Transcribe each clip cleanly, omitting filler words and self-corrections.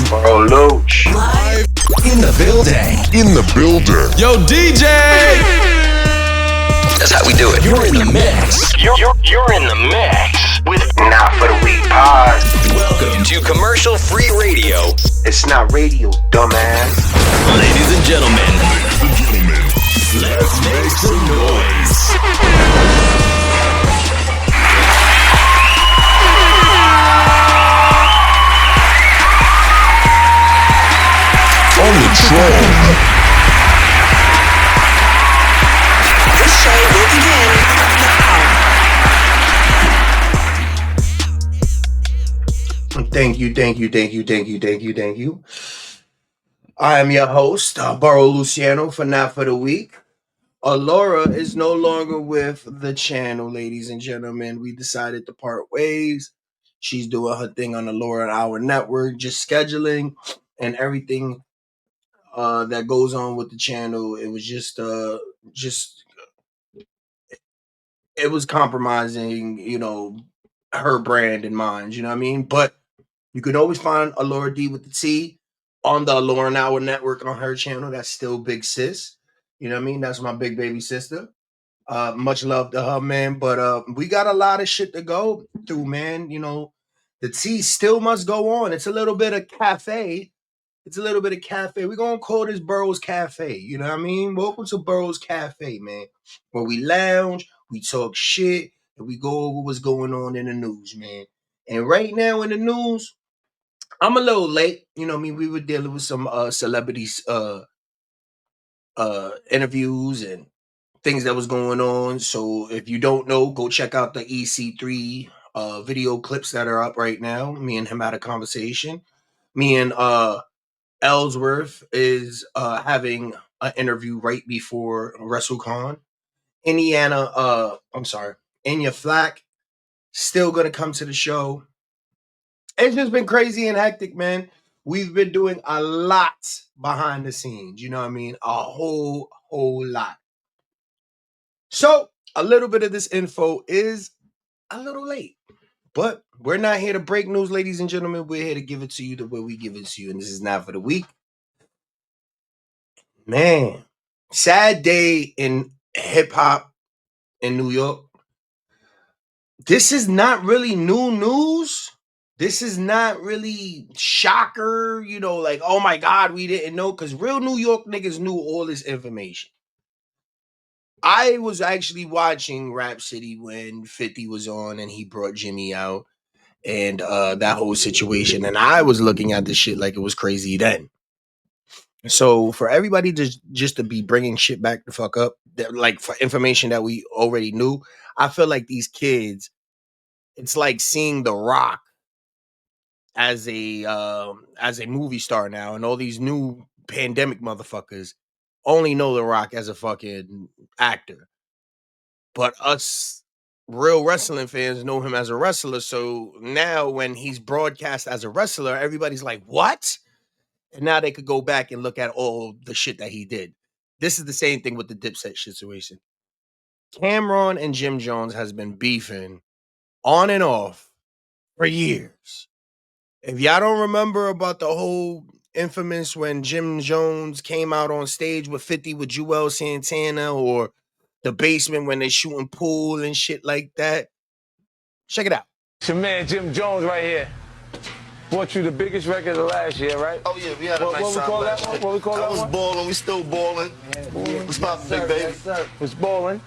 Bro, Loach. Live in the building. In the building. Yo, DJ! That's how we do it. You're in the mix. You're in the mix with Not For The Weak Pod. Welcome to commercial-free radio. It's not radio, dumbass. Ladies and gentlemen, let's make some noise. On the troll. This show will begin now. Thank you. I am your host, Boro Luciano for Not For The Week. Alora is no longer with the channel, ladies and gentlemen. We decided to part ways. She's doing her thing on the Alora and Our Network, just scheduling and everything that goes on with the channel. It was it was compromising, her brand and mine, you know what I mean? But you can always find Alora D with the T on the Alora and Our Network on her channel. That's still Big Sis. You know what I mean? That's my big baby sister. Much love to her, man. But we got a lot of shit to go through, man. The tea still must go on. It's a little bit of cafe. We're going to call this Boro's Cafe. You know what I mean? Welcome to Boro's Cafe, man. Where we lounge, we talk shit, and we go over what's going on in the news, man. And right now in the news, I'm a little late. You know what I mean? We were dealing with some celebrities interviews and things that was going on. So if you don't know, go check out the EC3 video clips that are up right now. Me and him had a conversation. Me and Ellsworth is having an interview right before WrestleCon. Enya Flack still gonna come to the show. It's just been crazy and hectic, man. We've been doing a lot behind the scenes, you know what I mean? A whole lot. So a little bit of this info is a little late, but we're not here to break news, ladies and gentlemen. We're here to give it to you the way we give it to you, and this is Not For The Week. Man, sad day in hip-hop in New York. This is not really new news. This is not really shocker, like, oh my God, we didn't know, because real New York niggas knew all this information. I was actually watching Rap City when 50 was on and he brought Jimmy out and that whole situation, and I was looking at this shit like it was crazy then. So for everybody just to be bringing shit back the fuck up, like for information that we already knew, I feel like these kids, it's like seeing The Rock as a movie star now, and all these new pandemic motherfuckers only know The Rock as a fucking actor. But us real wrestling fans know him as a wrestler. So now when he's broadcast as a wrestler, everybody's like, what? And now they could go back and look at all the shit that he did. This is the same thing with the Dipset situation. Cameron and Jim Jones has been beefing on and off for years. If y'all don't remember about the whole infamous when Jim Jones came out on stage with 50 with Joel Santana, or the basement when they shooting pool and shit like that, check it out. It's your man Jim Jones right here. Bought you the biggest record of last year, right? Oh yeah, we had a nice What we call that one? What we call that one? I was balling, we still balling. What's poppin', big baby? Was balling.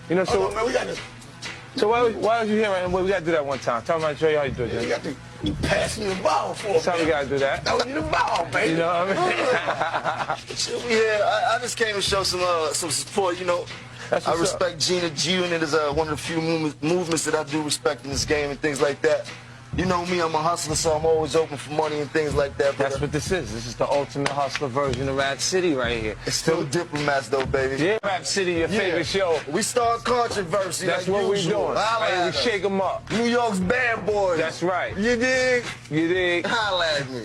So man, we got this. So why was you here? Right? We gotta do that one time. Tell me how to show you how you do it. You got to pass me the ball for me. That's how we gotta do that. That was the ball, baby. You know what I mean? Shit, we here. I just came to show some support. I respect Gina G Unit is one of the few movements that I do respect in this game and things like that. You know me, I'm a hustler, so I'm always open for money and things like that. But that's what this is. This is the ultimate hustler version of Rap City right here. It's still diplomats, though, baby. Yeah, Rap City, your favorite show. We start controversy. That's like what usual. we doing. Right, we shake them up. New York's bad boys. That's right. You dig? You dig? Holla at me.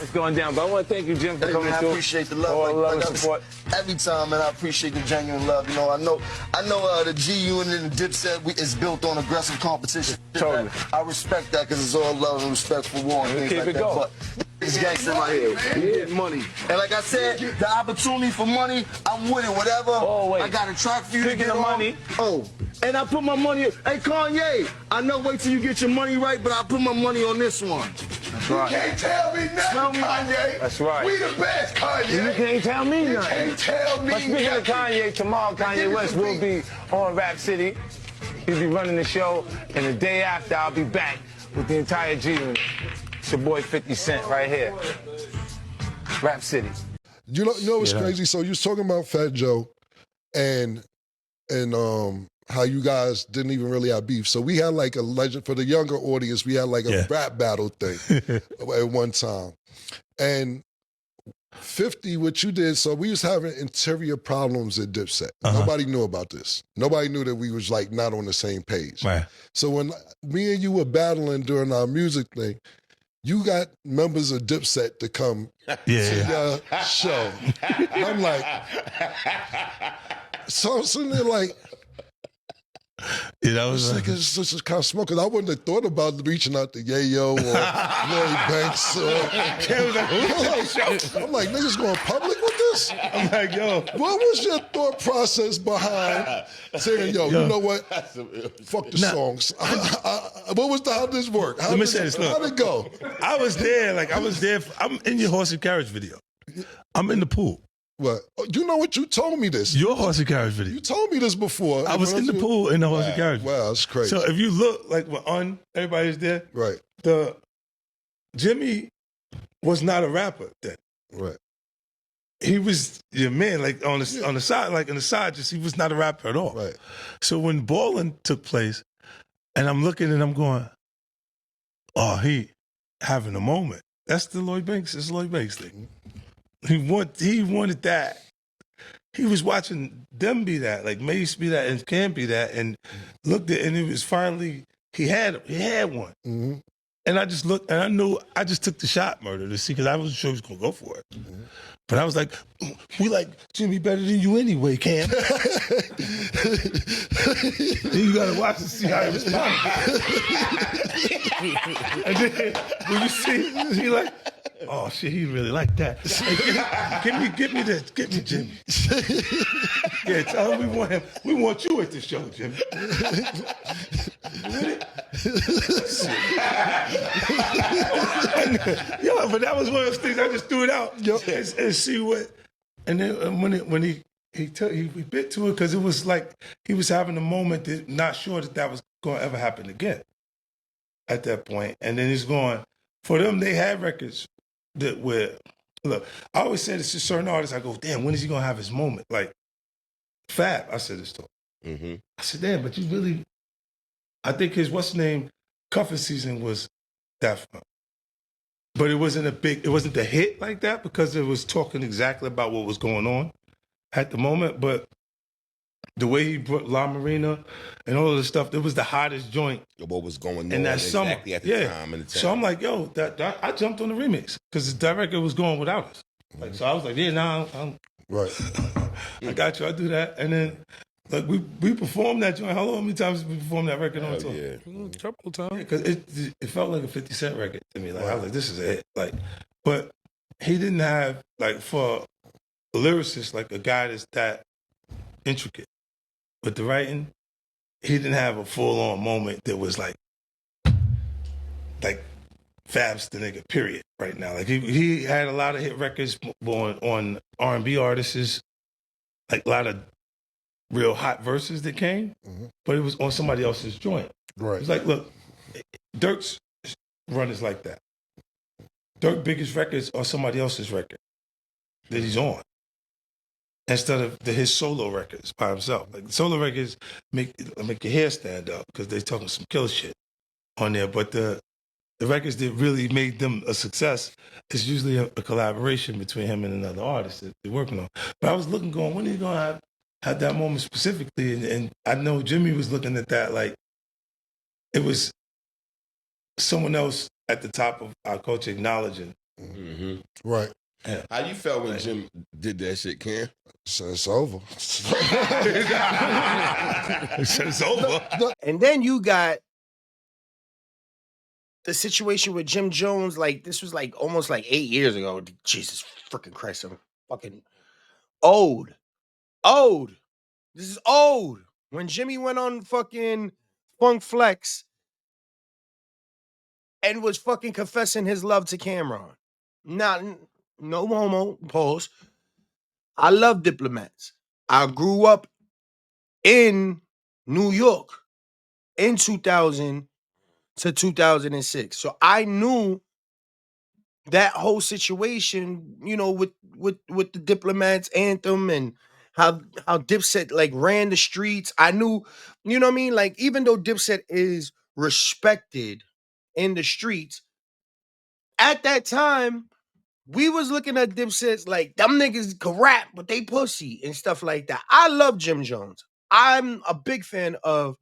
It's going down. But I want to thank you, Jim, for coming through. I appreciate the love. All the love and support. Every time, man, I appreciate the genuine love. I know the G Unit and the Dipset is built on aggressive competition. Totally. I respect that because it's all love and respect for war and things Keep like it that. going. But it's gangster right here. We getting money. And like I said, the opportunity for money, I'm with it. Whatever. Always. I got a track for you Speaking to get of on. money. Oh, and I put my money. Hey Kanye, I know. Wait till you get your money right, but I put my money on this one. That's right. You can't tell me nothing, Kanye. That's right. We the best, Kanye. You can't tell me You nothing. can't tell me But speaking of nothing. Kanye, tomorrow Kanye West will be on Rap City. He'll be running the show, and the day after I'll be back with the entire G Unit. It's your boy 50 Cent right here. Rap City. You know what's crazy? So you was talking about Fat Joe and how you guys didn't even really have beef. So we had like a legend for the younger audience. We had like a rap battle thing at one time. And 50, what you did, so we was having interior problems at Dipset. Nobody knew about this. Nobody knew that we was like not on the same page. Right. So when me and you were battling during our music thing, you got members of Dipset to come to your show. And I'm like, so I'm sitting there like, that was it's just kind of smoke. Because I wouldn't have thought about reaching out to Yayo or Lloyd Banks. I'm like, niggas going public with this? I'm like, yo. What was your thought process behind saying, yo, you know what? Fuck the songs. How did this work? Let me say this, look. How'd it go? I was there. I'm in your horse and carriage video. I'm in the pool. What? You know what? You told me this. Your horse and carriage video. You told me this before. I was in the pool in the horse and carriage. Wow, that's crazy. So if you look, like when everybody's there, right? Jimmy was not a rapper then. Right. He was your man, like on the side, like in the side, just he was not a rapper at all. Right. So when balling took place, and I'm looking and I'm going, oh, he having a moment. That's the Lloyd Banks. It's Lloyd Banks thing. He wanted that. He was watching them be that, like Mace be that, and Cam be that, and looked at, and it was finally he had one. Mm-hmm. And I just looked, and I knew I just took the shot, Murder, to see, because I wasn't sure he was gonna go for it. Mm-hmm. But I was like, we like Jimmy better than you anyway, Cam. Then you gotta watch and see how he responds. And then when you see, he like, oh shit, he really like that. Hey, give me this, give me Jimmy. Yeah, tell him we want you at the show, Jimmy. Yo, but that was one of those things I just threw it out and see what. And then when he bit to it, because it was like he was having a moment that not sure that was going to ever happen again at that point. And then he's going, for them, they had records that were, look, I always say this to certain artists, I go, damn, when is he going to have his moment? Like Fab, I said this to him. Mm-hmm. I said, damn, but you really, I think his, what's the name, Cuffing Season was that fun. But it wasn't it wasn't the hit like that because it was talking exactly about what was going on at the moment. But the way he brought La Marina and all of the stuff, it was the hottest joint. What was going on in that summer. exactly at the time. And the time. So I'm like, yo, I jumped on the remix because the director was going without us. Like, so I was like, yeah, nah, I'm right. I got you. I do that. And then like we performed that joint. How many times did we perform that record on tour? Yeah. A couple times. Because it felt like a 50 Cent record to me. Like I was like, this is a hit. Like, but he didn't have like for a lyricist, like a guy that's that intricate with the writing. He didn't have a full on moment that was like Fab's the nigga. Period. Right now, like he had a lot of hit records on R&B artists, like a lot of real hot verses that came, but it was on somebody else's joint. Right. It's like, look, Dirk's run is like that. Dirk's biggest records are somebody else's record that he's on, instead of his solo records by himself. Like solo records make your hair stand up because they're talking some killer shit on there, but the records that really made them a success is usually a collaboration between him and another artist that they're working on. But I was looking, going, when are you gonna have that moment specifically? And I know Jimmy was looking at that like it was someone else at the top of our culture acknowledging. Mm-hmm. Right. Yeah. How you felt when Jim did that shit, Cam? So it's over. It's over. And then you got the situation with Jim Jones, like this was like almost like 8 years ago. Jesus freaking Christ, I'm fucking old. Old. This is old. When Jimmy went on fucking Funk Flex and was fucking confessing his love to Cameron. Not no homo, pause. I love diplomats. I grew up in New York in 2000 to 2006. So I knew that whole situation, you know, with the diplomats anthem and how Dipset like ran the streets. I knew, you know what I mean? Like, even though Dipset is respected in the streets, at that time, we was looking at Dipsets like them niggas can rap, but they pussy and stuff like that. I love Jim Jones. I'm a big fan of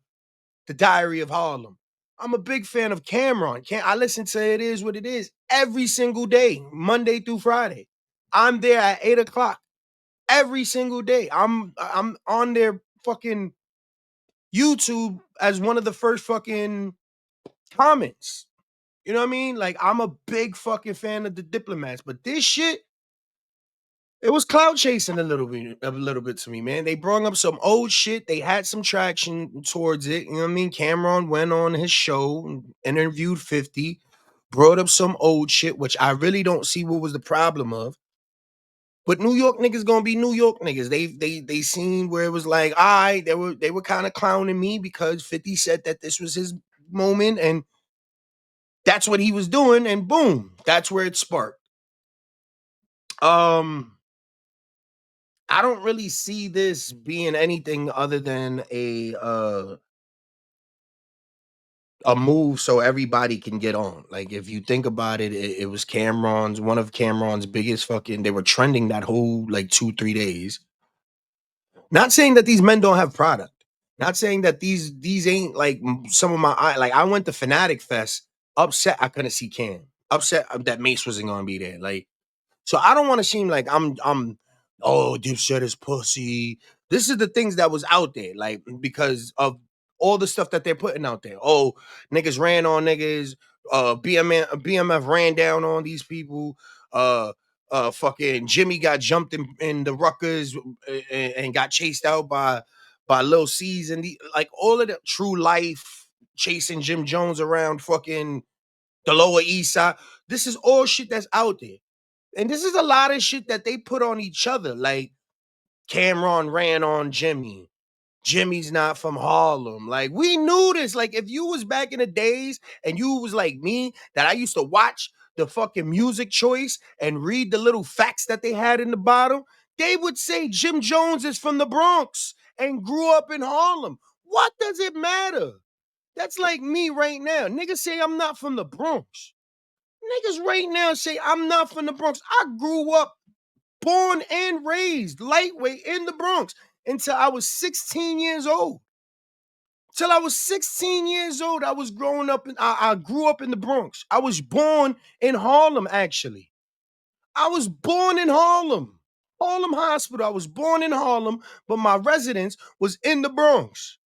The Diary of Harlem. I'm a big fan of Cameron. I listen to It Is What It Is every single day, Monday through Friday. I'm there at 8:00 every single day. I'm on their fucking YouTube as one of the first fucking comments. You know what I mean? Like, I'm a big fucking fan of the Diplomats, but this shit, it was cloud chasing a little bit to me, man. They brought up some old shit. They had some traction towards it. You know what I mean? Cameron went on his show, interviewed 50, brought up some old shit, which I really don't see what was the problem of. But New York niggas gonna be New York niggas. They seen where it was like, all right, they were kind of clowning me because 50 said that this was his moment and that's what he was doing, and boom, that's where it sparked. I don't really see this being anything other than a move so everybody can get on. Like, if you think about it, it was Cameron's, one of Cameron's biggest fucking, they were trending that whole like 2-3 days. Not saying that these men don't have product. Not saying that these ain't like some of my, like, I went to Fanatic Fest upset I couldn't see Cam. Upset that Mace wasn't gonna be there. Like, so I don't want to seem like I'm oh, Dipset is pussy. This is the things that was out there, like, because of all the stuff that they're putting out there. Oh, niggas ran on niggas. BMF ran down on these people. Fucking Jimmy got jumped in the ruckers and got chased out by Lil C's and like all of the True Life chasing Jim Jones around fucking the Lower East Side. This is all shit that's out there. And this is a lot of shit that they put on each other. Like, Cameron ran on Jimmy. Jimmy's not from Harlem. Like, we knew this. Like, if you was back in the days and you was like me, that I used to watch the fucking music choice and read the little facts that they had in the bottom, they would say Jim Jones is from the Bronx and grew up in Harlem. What does it matter? That's like me right now. Niggas say I'm not from the Bronx. Niggas right now say I'm not from the Bronx. I grew up, born and raised lightweight in the Bronx until I was 16 years old. Till I was 16 years old, I was growing up I grew up in the Bronx. I was born in Harlem, actually. I was born in Harlem. Harlem Hospital. I was born in Harlem, but my residence was in the Bronx.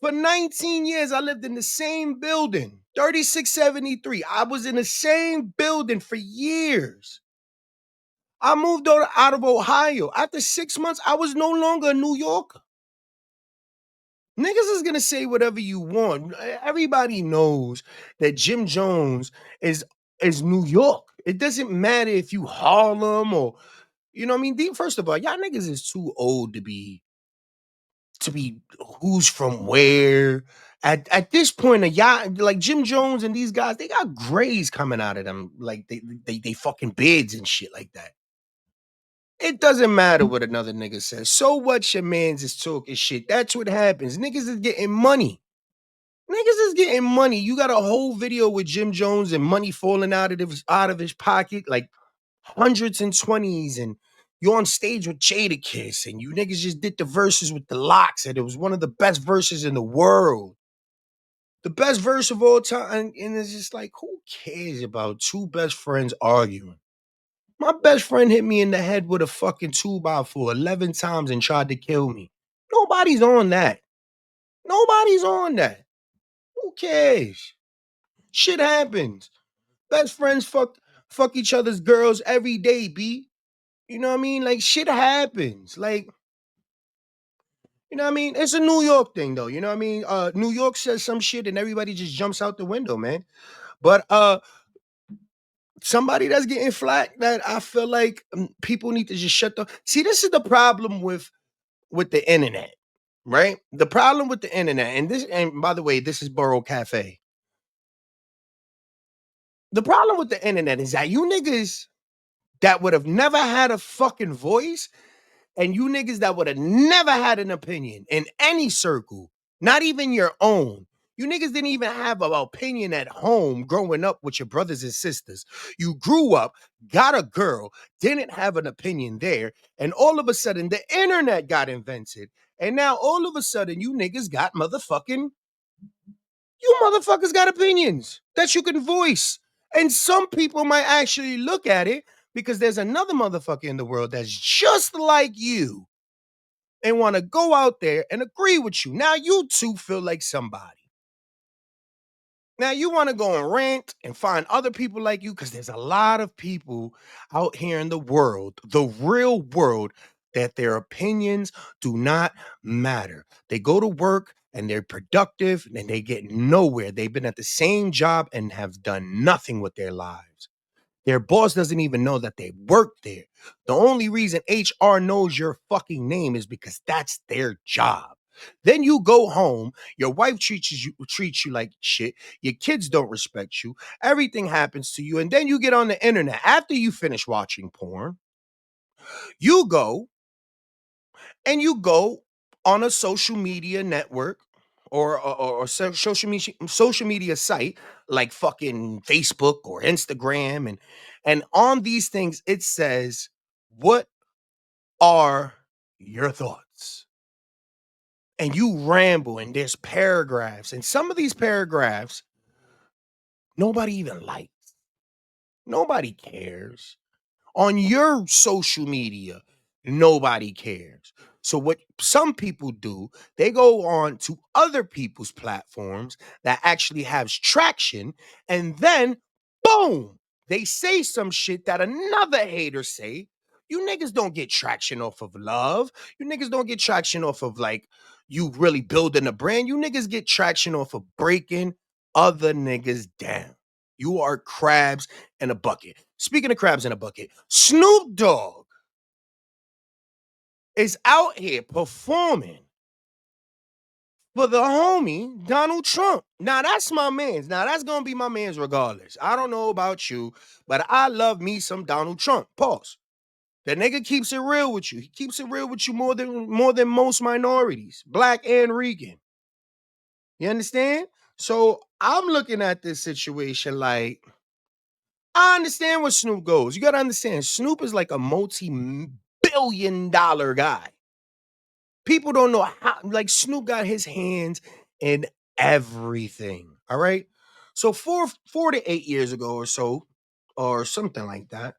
For 19 years, I lived in the same building, 3673. I was in the same building for years. I moved out of Ohio. After 6 months, I was no longer a New Yorker. Niggas is gonna say whatever you want. Everybody knows that Jim Jones is New York. It doesn't matter if you Harlem or, you know what I mean? First of all, y'all niggas is too old to be who's from where. At this point, y'all like Jim Jones and these guys, they got grays coming out of them, like they fucking beards and shit like that. It doesn't matter what another nigga says. So what your mans is talking shit. That's what happens. Niggas is getting money. Niggas is getting money. You got a whole video with Jim Jones and money falling out of his pocket, like hundreds and twenties, and you're on stage with Jadakiss, and you niggas just did the verses with the locks, and it was one of the best verses in the world. The best verse of all time. And it's just like, who cares about two best friends arguing? My best friend hit me in the head with a fucking 2x4 11 times and tried to kill me. Nobody's on that. Nobody's on that. Who cares? Shit happens. Best friends fuck each other's girls every day, B. You know what I mean? Like, shit happens. Like, you know what I mean? It's a New York thing, though. You know what I mean? New York says some shit and everybody just jumps out the window, man. But somebody that's getting flack that I feel like people need to just shut the. See, this is the problem with the internet, right? The problem with the internet, and by the way, this is Boro Cafe. The problem with the internet is that you niggas that would have never had a fucking voice, and you niggas that would have never had an opinion in any circle, not even your own. You niggas didn't even have an opinion at home growing up with your brothers and sisters. You grew up, got a girl, didn't have an opinion there, and all of a sudden the internet got invented. And now all of a sudden you niggas got you motherfuckers got opinions that you can voice. And some people might actually look at it because there's another motherfucker in the world that's just like you and want to go out there and agree with you. Now you two feel like somebody. Now you want to go and rant and find other people like you because there's a lot of people out here in the world, the real world, that their opinions do not matter. They go to work and they're productive and they get nowhere. They've been at the same job and have done nothing with their lives. Their boss doesn't even know that they work there. The only reason HR knows your fucking name is because that's their job. Then you go home, your wife treats you like shit, your kids don't respect you, everything happens to you, and then you get on the internet after you finish watching porn. You go on a social media network or social media site like fucking Facebook or Instagram, and on these things it says, what are your thoughts? And you ramble and there's paragraphs, and some of these paragraphs nobody even likes, nobody cares. On your social media, nobody cares. So what some people do, they go on to other people's platforms that actually has traction, and then boom, they say some shit that another hater say. You niggas don't get traction off of love. You niggas don't get traction off of like you really building a brand. You niggas get traction off of breaking other niggas down. You are crabs in a bucket. Speaking of crabs in a bucket, Snoop Dogg is out here performing for the homie Donald Trump. Now that's my man's. Now that's gonna be my man's regardless. I don't know about you, but I love me some Donald Trump. Pause. That nigga keeps it real with you. He keeps it real with you more than most minorities, black and Rican. You understand? So I'm looking at this situation like, I understand where Snoop goes. You got to understand, Snoop is like a multi-billion-dollar guy. People don't know how, like, Snoop got his hands in everything. All right. So 4 to 8 years ago or so, or something like that,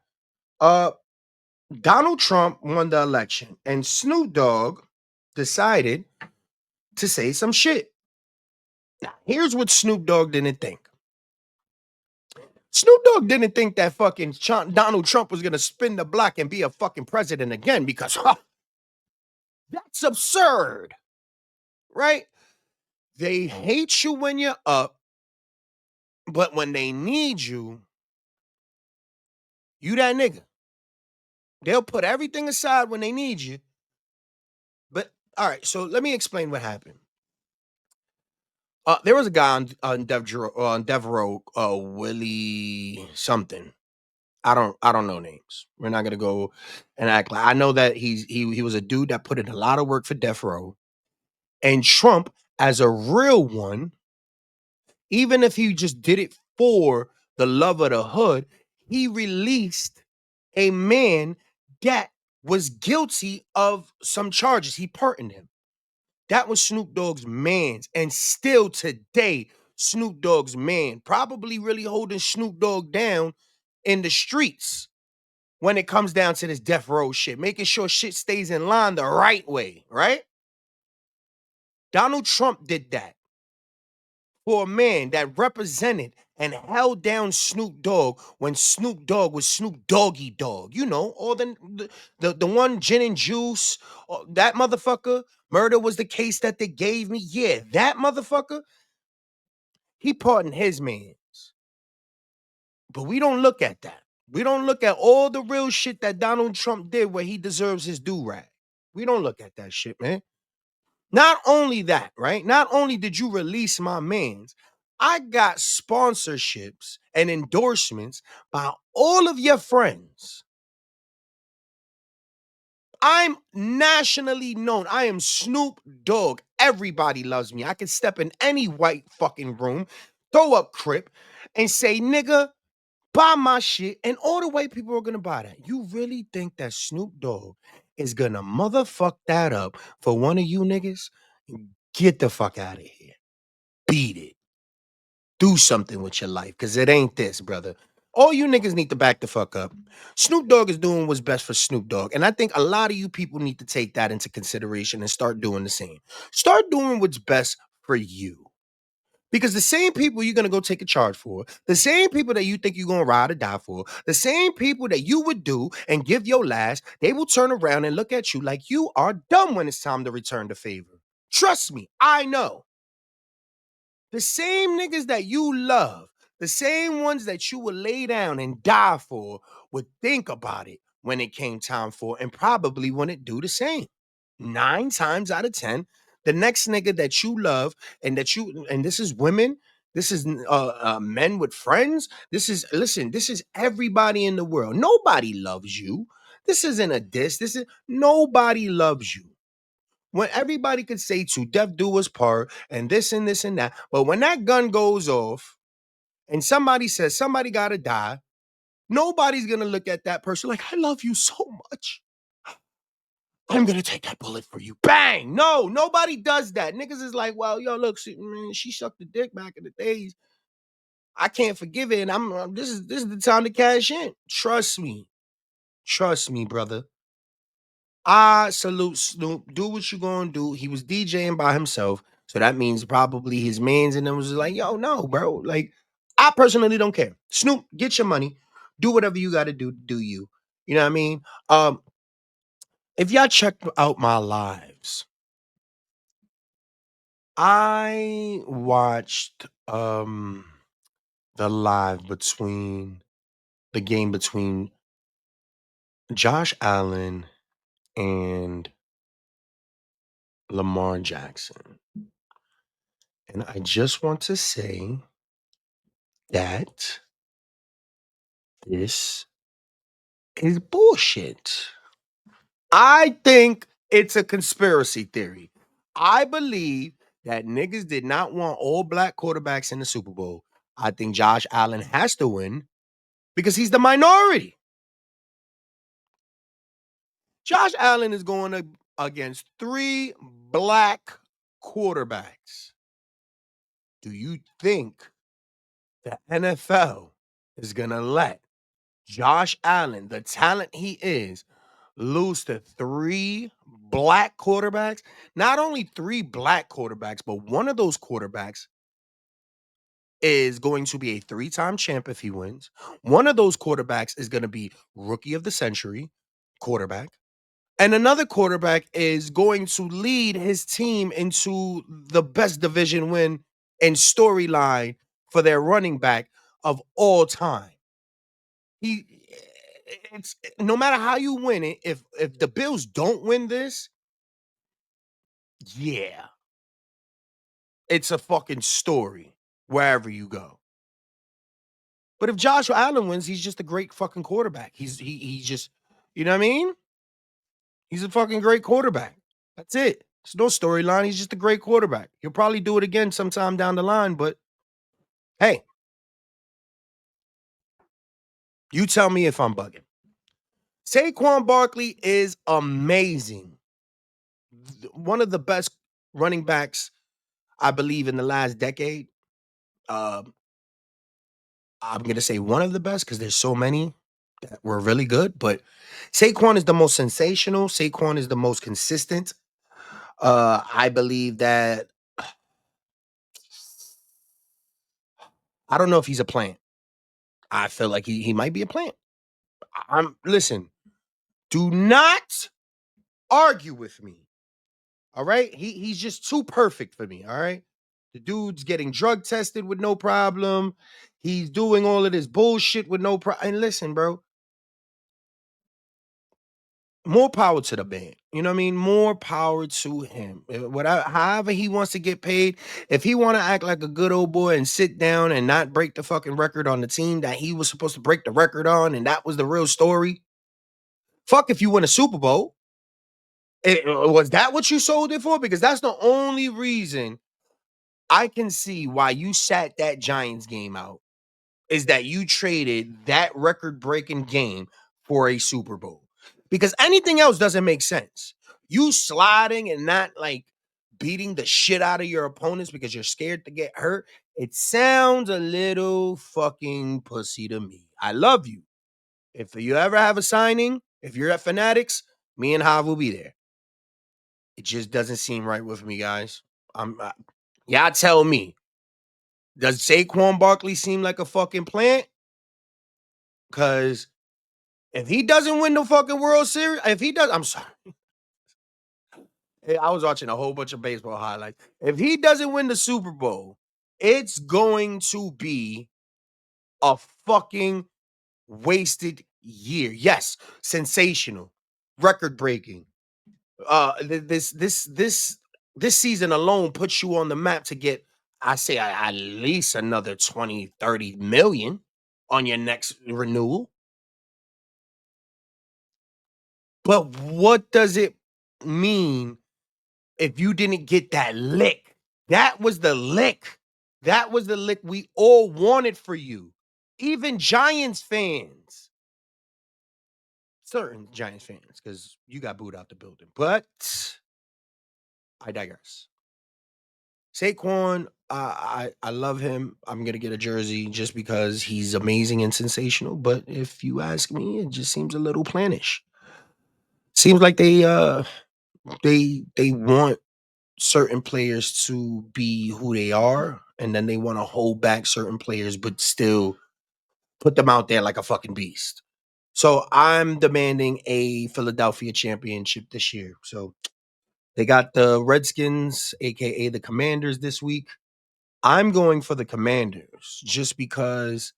Donald Trump won the election, and Snoop Dogg decided to say some shit. Now, here's what Snoop Dogg didn't think. Snoop Dogg didn't think that fucking Donald Trump was going to spin the block and be a fucking president again because that's absurd, right? They hate you when you're up, but when they need you, you that nigga. They'll put everything aside when they need you. But all right, so let me explain what happened. There was a guy on Devereaux, Willie something. I don't know names. We're not gonna go and act like I know that he was a dude that put in a lot of work for Death Row. And Trump, as a real one, even if he just did it for the love of the hood, he released a man that was guilty of some charges. He pardoned him. That was Snoop Dogg's man's. And still today, Snoop Dogg's man, probably really holding Snoop Dogg down in the streets when it comes down to this death row shit, making sure shit stays in line the right way, right? Donald Trump did that for a man that represented and held down Snoop Dogg when Snoop Dogg was Snoop Doggy Dogg. You know, all the one gin and juice, that motherfucker. Murder was the case that they gave me. Yeah, that motherfucker. He pardoned his mans. But we don't look at that. We don't look at all the real shit that Donald Trump did where he deserves his do-rag. We don't look at that shit, man. Not only that, right? Not only did you release my mans, I got sponsorships and endorsements by all of your friends. I'm nationally known. I am Snoop Dogg. Everybody loves me. I can step in any white fucking room, throw up Crip, and say, nigga, buy my shit, and all the white people are gonna buy that. You really think that Snoop Dogg is gonna motherfuck that up for one of you niggas? Get the fuck out of here. Beat it. Do something with your life, because it ain't this, brother. All you niggas need to back the fuck up. Snoop Dogg is doing what's best for Snoop Dogg. And I think a lot of you people need to take that into consideration and start doing the same. Start doing what's best for you. Because the same people you're going to go take a charge for, the same people that you think you're going to ride or die for, the same people that you would do and give your last, they will turn around and look at you like you are dumb when it's time to return the favor. Trust me, I know. The same niggas that you love, the same ones that you would lay down and die for, would think about it when it came time for, and probably wouldn't do the same. 9 times out of 10, the next nigga that you love and this is women, this is men with friends, this is everybody in the world. Nobody loves you. This isn't a diss. Nobody loves you. When everybody could say to death do us part and this and this and that, but when that gun goes off and somebody says somebody gotta die, nobody's gonna look at that person like, I love you so much, I'm gonna take that bullet for you. Bang! No, nobody does that. Niggas is like, well, yo, look, man, she sucked the dick back in the days. I can't forgive it, and this is the time to cash in. Trust me, brother. I salute Snoop. Do what you gonna do. He was DJing by himself, so that means probably his mans and them was just like, yo, no, bro. Like, I personally don't care. Snoop, get your money. Do whatever you got to do you. You know what I mean? If y'all check out my lives, I watched the live between the game between Josh Allen and Lamar Jackson. And I just want to say that this is bullshit. I think it's a conspiracy theory. I believe that niggas did not want all black quarterbacks in the Super Bowl. I think Josh Allen has to win because he's the minority. Josh Allen is going against 3 black quarterbacks. Do you think the NFL is going to let Josh Allen, the talent he is, lose to 3 black quarterbacks? Not only 3 black quarterbacks, but one of those quarterbacks is going to be a 3-time champ if he wins. One of those quarterbacks is going to be rookie of the century quarterback. And another quarterback is going to lead his team into the best division win and storyline for their running back of all time. It's no matter how you win it, if the Bills don't win this, yeah, it's a fucking story wherever you go. But if Joshua Allen wins, he's just a great fucking quarterback. He's just, you know what I mean? He's a fucking great quarterback. That's it. There's no storyline. He's just a great quarterback. He'll probably do it again sometime down the line, but hey, you tell me if I'm bugging. Saquon Barkley is amazing. One of the best running backs, I believe, in the last decade. I'm going to say one of the best because there's so many that were really good, but Saquon is the most sensational. Saquon is the most consistent. I believe that I don't know if he's a plant. I feel like he might be a plant. Listen, do not argue with me. All right? He's just too perfect for me. All right? The dude's getting drug tested with no problem. He's doing all of this bullshit with no problem. And listen, bro, more power to the band. You know what I mean? More power to him. However he wants to get paid. If he want to act like a good old boy and sit down and not break the fucking record on the team that he was supposed to break the record on, and that was the real story. Fuck if you win a Super Bowl. Was that what you sold it for? Because that's the only reason I can see why you sat that Giants game out, is that you traded that record-breaking game for a Super Bowl. Because anything else doesn't make sense. You sliding and not like beating the shit out of your opponents because you're scared to get hurt. It sounds a little fucking pussy to me. I love you. If you ever have a signing, if you're at Fanatics, me and Hav will be there. It just doesn't seem right with me, guys. Y'all tell me. Does Saquon Barkley seem like a fucking plant? Because if he doesn't win the fucking World Series, I'm sorry. I was watching a whole bunch of baseball highlights. If he doesn't win the Super Bowl, it's going to be a fucking wasted year. Yes, sensational, record-breaking. This season alone puts you on the map to get, I say, at least another 20, 30 million on your next renewal. But what does it mean if you didn't get that lick? That was the lick. That was the lick we all wanted for you. Even Giants fans. Certain Giants fans, because you got booed out the building. But I digress. Saquon, I love him. I'm going to get a jersey just because he's amazing and sensational. But if you ask me, it just seems a little plannish. Seems like they want certain players to be who they are, and then they want to hold back certain players, but still put them out there like a fucking beast. So I'm demanding a Philadelphia championship this year. So they got the Redskins, aka the Commanders, this week. I'm going for the Commanders just because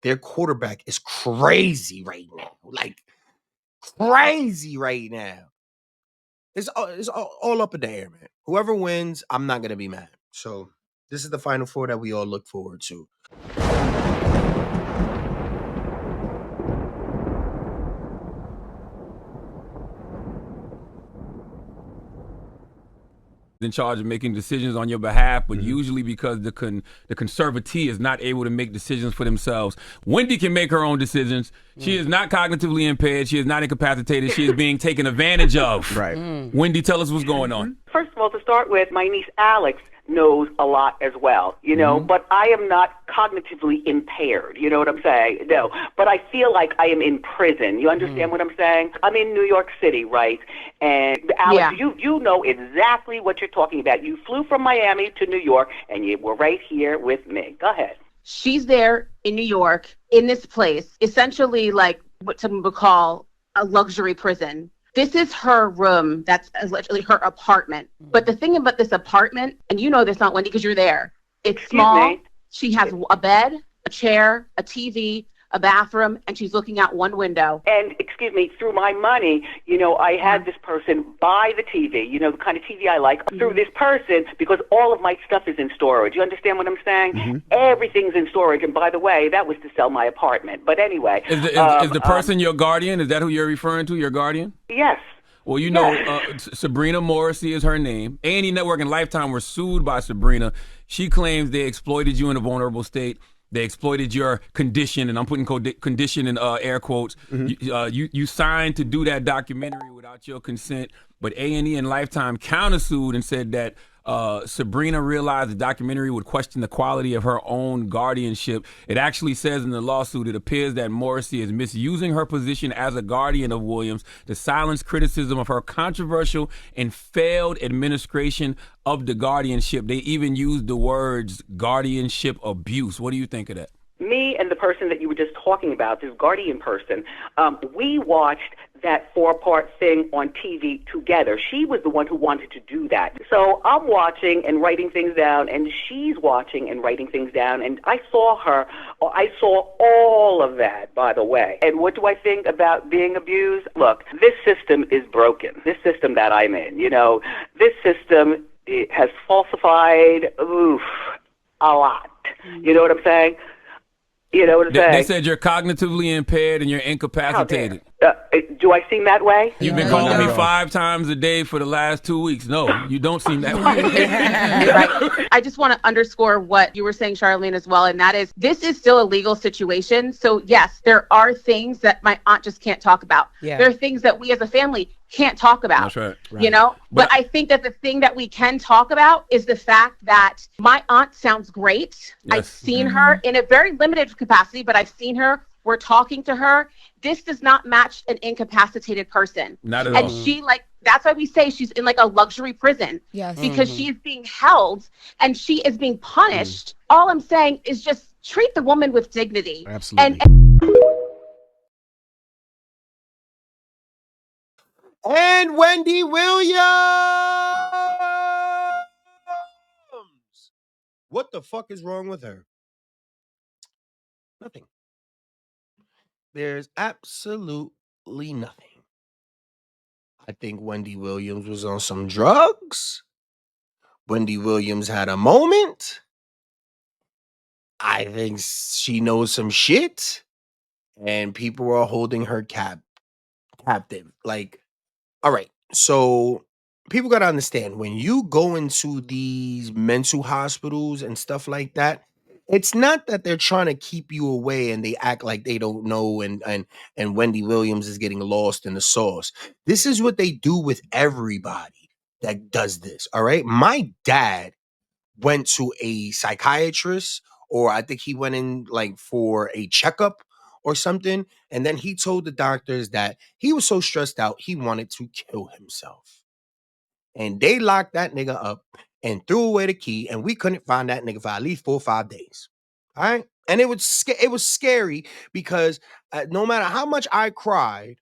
their quarterback is crazy right now. Like, crazy right now. It's all up in the air, man. Whoever wins, I'm not going to be mad. So this is the Final Four that we all look forward to. In charge of making decisions on your behalf, but usually because the conservatee is not able to make decisions for themselves. Wendy can make her own decisions. She is not cognitively impaired. She is not incapacitated. She is being taken advantage of. Right. Wendy, tell us what's going on. First of all, to start with, my niece Alex knows a lot as well, you know, but I am not cognitively impaired, you know what I'm saying? No, but I feel like I am in prison. You understand what I'm saying? I'm in New York City, right? And Alex, you know exactly what you're talking about. You flew from Miami to New York, and you were right here with me. Go ahead. She's there in New York, in this place, essentially like what some would call a luxury prison. This is her room. That's literally her apartment. But the thing about this apartment, and you know this, not Wendy, because you're there, it's small. She has a bed, a chair, a TV, a bathroom, and she's looking out one window. And, excuse me, through my money, you know, I had this person buy the TV, you know, the kind of TV I like, through this person, because all of my stuff is in storage. You understand what I'm saying? Everything's in storage. And by the way, that was to sell my apartment. But anyway. Is the person your guardian? Is that who you're referring to, your guardian? Yes. Well, you know, Sabrina Morrissey is her name. A&E Network and Lifetime were sued by Sabrina. She claims they exploited you in a vulnerable state. They exploited your condition, and I'm putting condition in air quotes. You signed to do that documentary without your consent, but A&E and Lifetime countersued and said that Sabrina realized the documentary would question the quality of her own guardianship. It actually says in the lawsuit, it appears that Morrissey is misusing her position as a guardian of Williams to silence criticism of her controversial and failed administration of the guardianship. They even used the words guardianship abuse. What do you think of that? Me and the person that you were just talking about, this guardian person, we watched that 4-part thing on TV together. She was the one who wanted to do that. So I'm watching and writing things down, and she's watching and writing things down, and I saw all of that, by the way. And what do I think about being abused? Look, this system is broken. This system that I'm in, this system has falsified, a lot. You know what I'm saying? You know what I'm saying? They said you're cognitively impaired and you're incapacitated. Do I seem that way? You've been calling me 5 times a day for the last 2 weeks. No, you don't seem that way. Right. I just want to underscore what you were saying, Charlene, as well, and that is this is still a legal situation. So, yes, there are things that my aunt just can't talk about. Yeah. There are things that we as a family can't talk about. That's right. But I think that the thing that we can talk about is the fact that my aunt sounds great. Yes. I've seen her in a very limited capacity, but I've seen her. We're talking to her. This does not match an incapacitated person. Not at all. And she, that's why we say she's in a luxury prison. Yes. Because she's being held and she is being punished. All I'm saying is just treat the woman with dignity. Absolutely. And Wendy Williams. What the fuck is wrong with her? Nothing. There's absolutely nothing. I think Wendy Williams was on some drugs. Wendy Williams had a moment. I think she knows some shit. And people are holding her captive. All right. So people got to understand when you go into these mental hospitals and stuff like that, it's not that they're trying to keep you away and they act like they don't know and Wendy Williams is getting lost in the sauce. This is what they do with everybody that does this. All right. My dad went to a psychiatrist, or I think he went in for a checkup or something. And then he told the doctors that he was so stressed out, he wanted to kill himself. And they locked that nigga up and threw away the key. And we couldn't find that nigga for at least 4 or 5 days. All right. And it was scary because no matter how much I cried,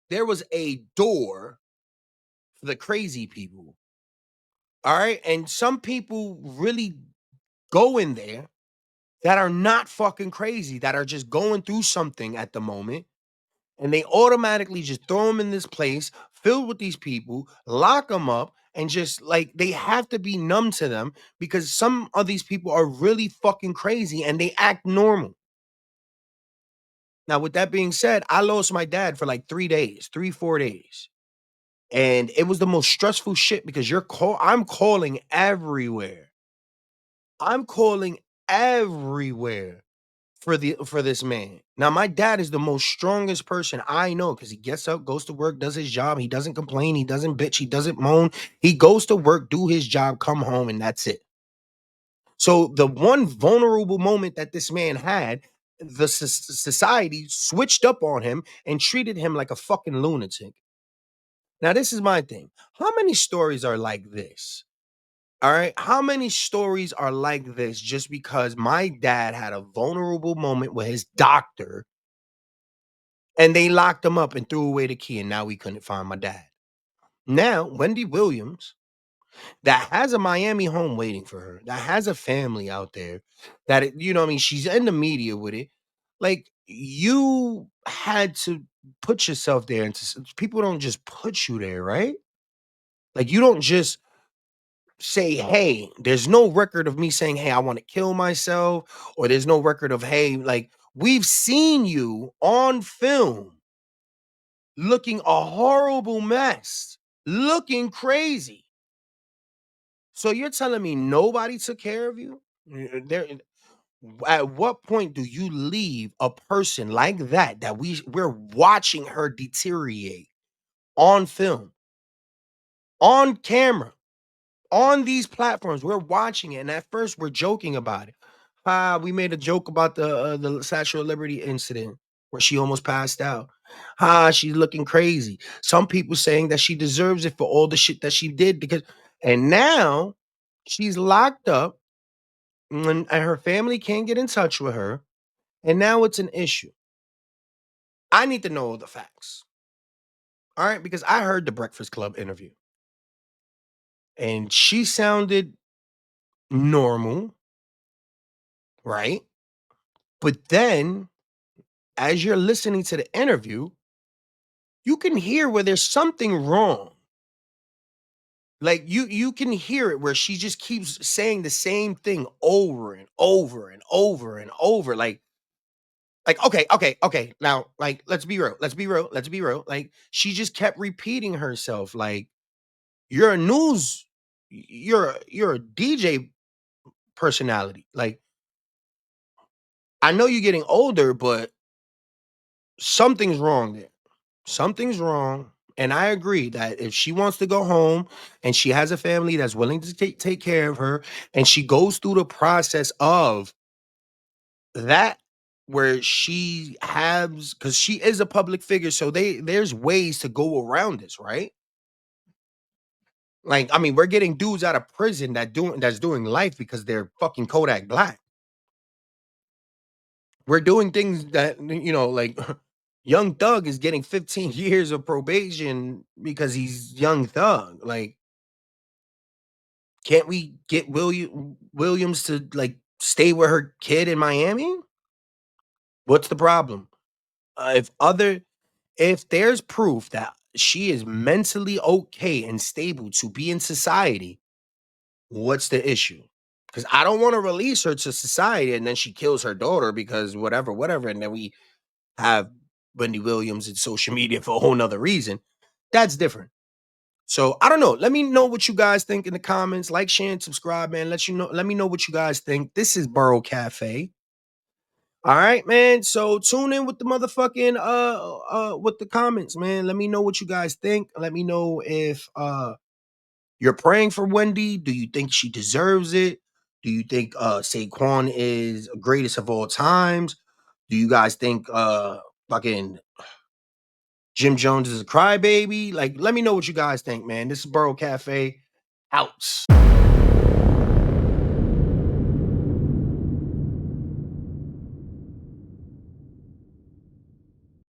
there was a door for the crazy people. All right. And some people really go in there that are not fucking crazy, that are just going through something at the moment. And they automatically just throw them in this place filled with these people, lock them up, and just they have to be numb to them because some of these people are really fucking crazy and they act normal. Now, with that being said, I lost my dad for 3 days, 4 days. And it was the most stressful shit because I'm calling everywhere. I'm calling everywhere for this man. Now, my dad is the most strongest person I know because he gets up, goes to work, does his job. He doesn't complain. He doesn't bitch. He doesn't moan. He goes to work, do his job, come home, and that's it. So the one vulnerable moment that this man had, the society switched up on him and treated him like a fucking lunatic. Now, this is my thing. How many stories are like this? All right. How many stories are like this just because my dad had a vulnerable moment with his doctor and they locked him up and threw away the key and now we couldn't find my dad? Now, Wendy Williams, that has a Miami home waiting for her, that has a family out there, she's in the media with it. You had to put yourself there and people don't just put you there, right? You don't just say, hey, there's no record of me saying, hey, I want to kill myself, or there's no record of, hey, we've seen you on film looking a horrible mess, looking crazy. So you're telling me nobody took care of you? At what point do you leave a person like that we're watching her deteriorate on film, on camera? on these platforms, we're watching it, and at first we're joking about it. We made a joke about the Statue of Liberty incident where she almost passed out. She's looking crazy. Some people saying that she deserves it for all the shit that she did and now she's locked up and her family can't get in touch with her, and now it's an issue. I need to know the facts. All right, because I heard the Breakfast Club interview and she sounded normal, right? But then as you're listening to the interview, you can hear where there's something wrong. Like you can hear it where she just keeps saying the same thing over and over and over and over. Like, okay. Now, like, let's be real. Like, she just kept repeating herself. Like, you're a DJ personality. Like, I know you're getting older, but something's wrong there. Something's wrong. And I agree that if she wants to go home and she has a family that's willing to take care of her, and she goes through the process of that, where she has, because she is a public figure, so there's ways to go around this, right? Like, I mean, we're getting dudes out of prison that's doing life because they're fucking Kodak Black. We're doing things that, like Young Thug is getting 15 years of probation because he's Young Thug. Like, can't we get Williams to like stay with her kid in Miami? What's the problem? If there's proof that she is mentally okay and stable to be in society, what's the issue? Because I don't want to release her to society and then she kills her daughter because whatever, and then we have Wendy Williams in social media for a whole nother reason. That's different. So I don't know. Let me know what you guys think in the comments. Like, share, and subscribe, man. Let me know what you guys think. This is Boro Cafe. All right, man. So tune in with the motherfucking with the comments, man. Let me know what you guys think. Let me know if you're praying for Wendy. Do you think she deserves it? Do you think Saquon is greatest of all times? Do you guys think fucking Jim Jones is a crybaby? Like, let me know what you guys think, man. This is Boro Cafe. Outs.